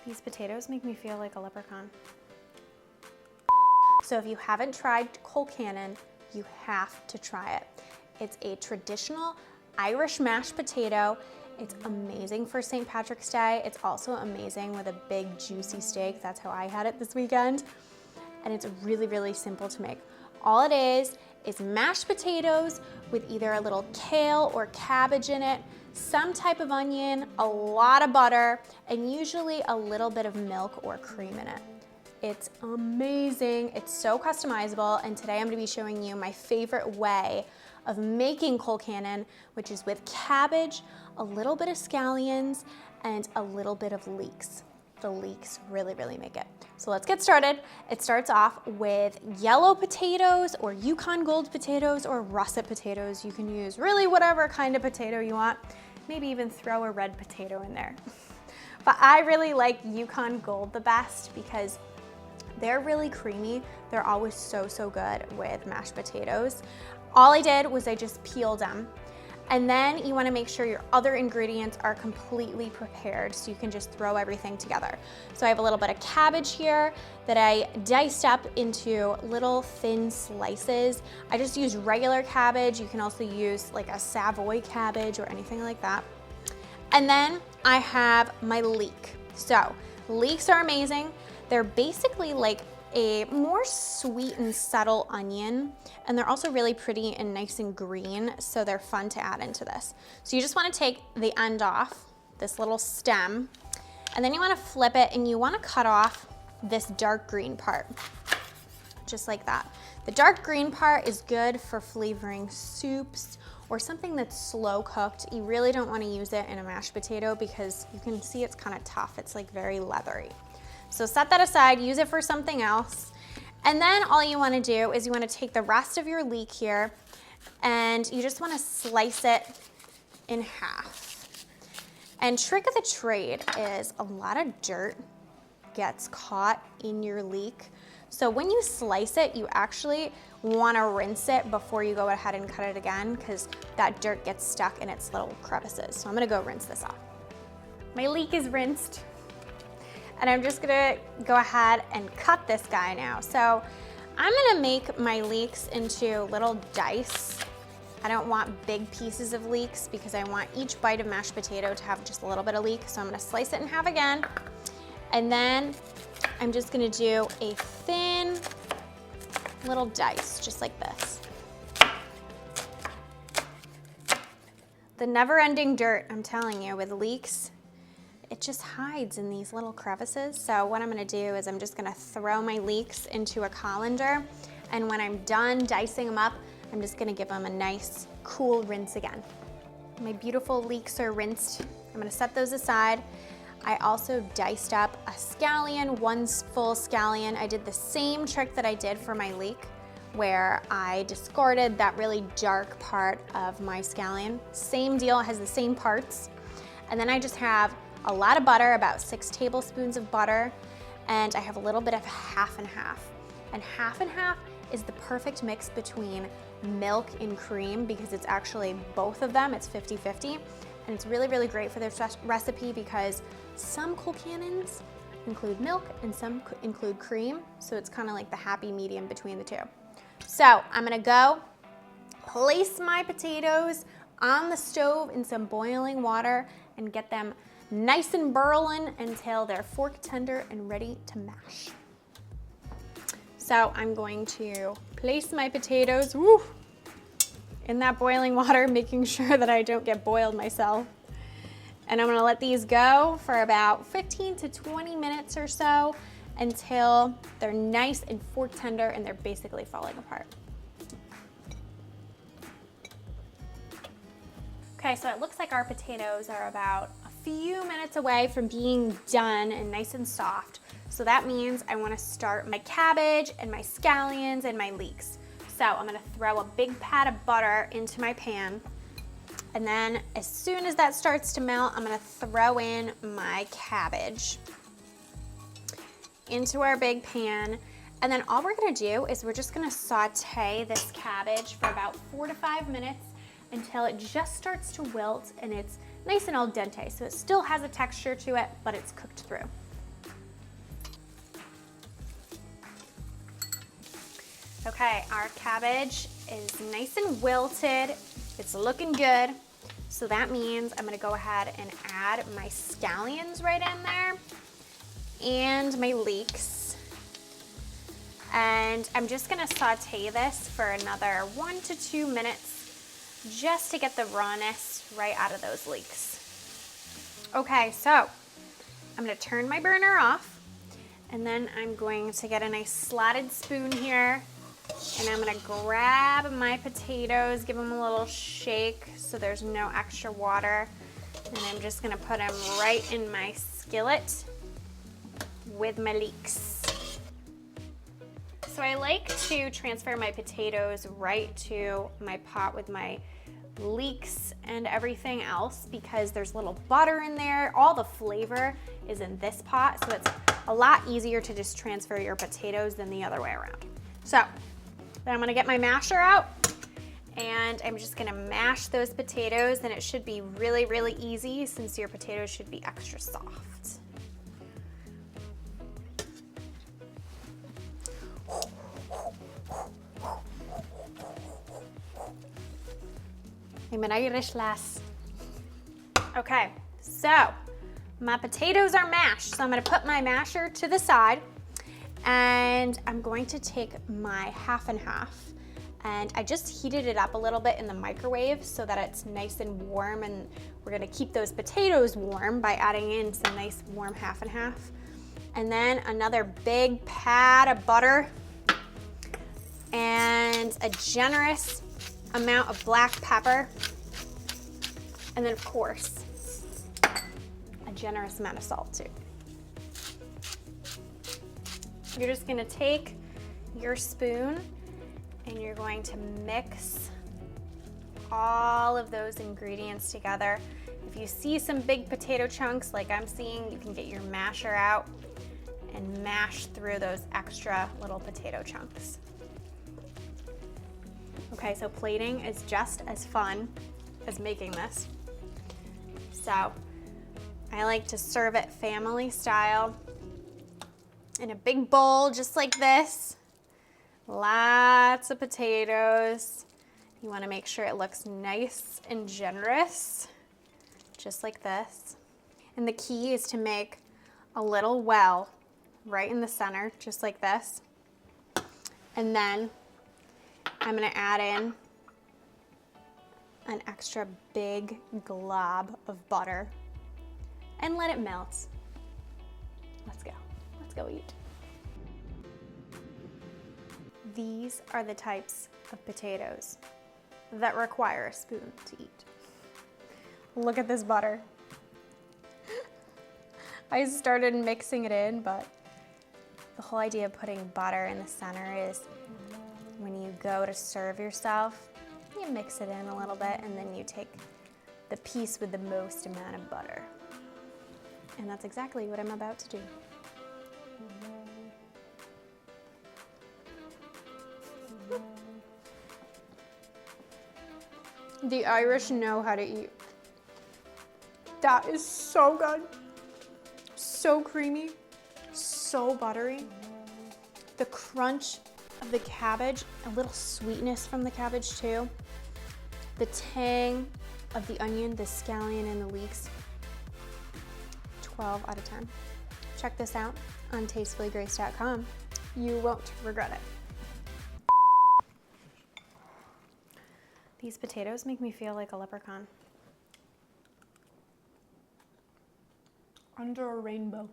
These potatoes make me feel like a leprechaun. So if you haven't tried Colcannon, you have to try it. It's a traditional Irish mashed potato. It's amazing for St. Patrick's Day. It's also amazing with a big juicy steak. That's how I had it this weekend. And it's really, really simple to make. All it is mashed potatoes with either a little kale or cabbage in it, some type of onion, a lot of butter, and usually a little bit of milk or cream in it. It's amazing. It's so customizable, and today I'm gonna be showing you my favorite way of making Colcannon, which is with cabbage, a little bit of scallions, and a little bit of leeks. The leeks really, really make it. So let's get started. It starts off with yellow potatoes or Yukon Gold potatoes or russet potatoes. You can use really whatever kind of potato you want. Maybe even throw a red potato in there. But I really like Yukon Gold the best because they're really creamy. They're always so, so good with mashed potatoes. All I did was I just peeled them. And then you wanna make sure your other ingredients are completely prepared so you can just throw everything together. So I have a little bit of cabbage here that I diced up into little thin slices. I just use regular cabbage. You can also use like a Savoy cabbage or anything like that. And then I have my leek. So leeks are amazing. They're basically like a more sweet and subtle onion, and they're also really pretty and nice and green, so they're fun to add into this. So you just wanna take the end off, this little stem, and then you wanna flip it and you wanna cut off this dark green part, just like that. The dark green part is good for flavoring soups or something that's slow cooked. You really don't wanna use it in a mashed potato because you can see it's kinda tough. It's like very leathery. So set that aside, use it for something else. And then all you wanna do is you wanna take the rest of your leek here and you just wanna slice it in half. And trick of the trade is a lot of dirt gets caught in your leek. So when you slice it, you actually wanna rinse it before you go ahead and cut it again because that dirt gets stuck in its little crevices. So I'm gonna go rinse this off. My leek is rinsed. And I'm just gonna go ahead and cut this guy now. So I'm gonna make my leeks into little dice. I don't want big pieces of leeks because I want each bite of mashed potato to have just a little bit of leek. So I'm gonna slice it in half again. And then I'm just gonna do a thin little dice, just like this. The never-ending dirt, I'm telling you, with leeks, it just hides in these little crevices. So what I'm gonna do is I'm just gonna throw my leeks into a colander, and when I'm done dicing them up, I'm just gonna give them a nice, cool rinse again. My beautiful leeks are rinsed. I'm gonna set those aside. I also diced up a scallion, one full scallion. I did the same trick that I did for my leek, where I discarded that really dark part of my scallion. Same deal, it has the same parts. And then I just have a lot of butter, about 6 tablespoons of butter, and I have a little bit of half and half. And half is the perfect mix between milk and cream because it's actually both of them, it's 50-50. And it's really, really great for this recipe because some Colcannons include milk and some include cream, so it's kind of like the happy medium between the two. So I'm gonna go place my potatoes on the stove in some boiling water and get them nice and burling until they're fork tender and ready to mash. So I'm going to place my potatoes in that boiling water, making sure that I don't get boiled myself. And I'm gonna let these go for about 15 to 20 minutes or so until they're nice and fork tender and they're basically falling apart. Okay, so it looks like our potatoes are about a few minutes away from being done and nice and soft. So that means I wanna start my cabbage and my scallions and my leeks. So I'm gonna throw a big pat of butter into my pan. And then as soon as that starts to melt, I'm gonna throw in my cabbage into our big pan. And then all we're gonna do is we're just gonna saute this cabbage for about 4 to 5 minutes until it just starts to wilt and it's nice and al dente. So it still has a texture to it, but it's cooked through. Okay, our cabbage is nice and wilted. It's looking good. So that means I'm gonna go ahead and add my scallions right in there and my leeks. And I'm just gonna saute this for another 1 to 2 minutes just to get the rawness right out of those leeks. Okay, so I'm gonna turn my burner off, and then I'm going to get a nice slotted spoon here, and I'm gonna grab my potatoes, give them a little shake so there's no extra water, and I'm just gonna put them right in my skillet with my leeks. So I like to transfer my potatoes right to my pot with my leeks and everything else because there's a little butter in there. All the flavor is in this pot, so it's a lot easier to just transfer your potatoes than the other way around. So then I'm gonna get my masher out, and I'm just gonna mash those potatoes, and it should be really, really easy since your potatoes should be extra soft. I'm an Irish lass. Okay, so my potatoes are mashed, so I'm gonna put my masher to the side, and I'm going to take my half and half, and I just heated it up a little bit in the microwave so that it's nice and warm, and we're gonna keep those potatoes warm by adding in some nice warm half and half. And then another big pad of butter and a generous amount of black pepper, and then of course a generous amount of salt too. You're just gonna take your spoon and you're going to mix all of those ingredients together. If you see some big potato chunks like I'm seeing, you can get your masher out and mash through those extra little potato chunks. Okay, so plating is just as fun as making this. So I like to serve it family style in a big bowl just like this. Lots of potatoes. You want to make sure it looks nice and generous, just like this. And the key is to make a little well right in the center, just like this. And then I'm gonna add in an extra big glob of butter and let it melt. Let's go eat. These are the types of potatoes that require a spoon to eat. Look at this butter. I started mixing it in, but the whole idea of putting butter in the center is when you go to serve yourself, you mix it in a little bit, and then you take the piece with the most amount of butter. And that's exactly what I'm about to do. The Irish know how to eat. That is so good. So creamy, so buttery. The crunch of the cabbage, a little sweetness from the cabbage too. The tang of the onion, the scallion, and the leeks. 12 out of 10. Check this out on tastefullygrace.com. You won't regret it. These potatoes make me feel like a leprechaun. Under a rainbow.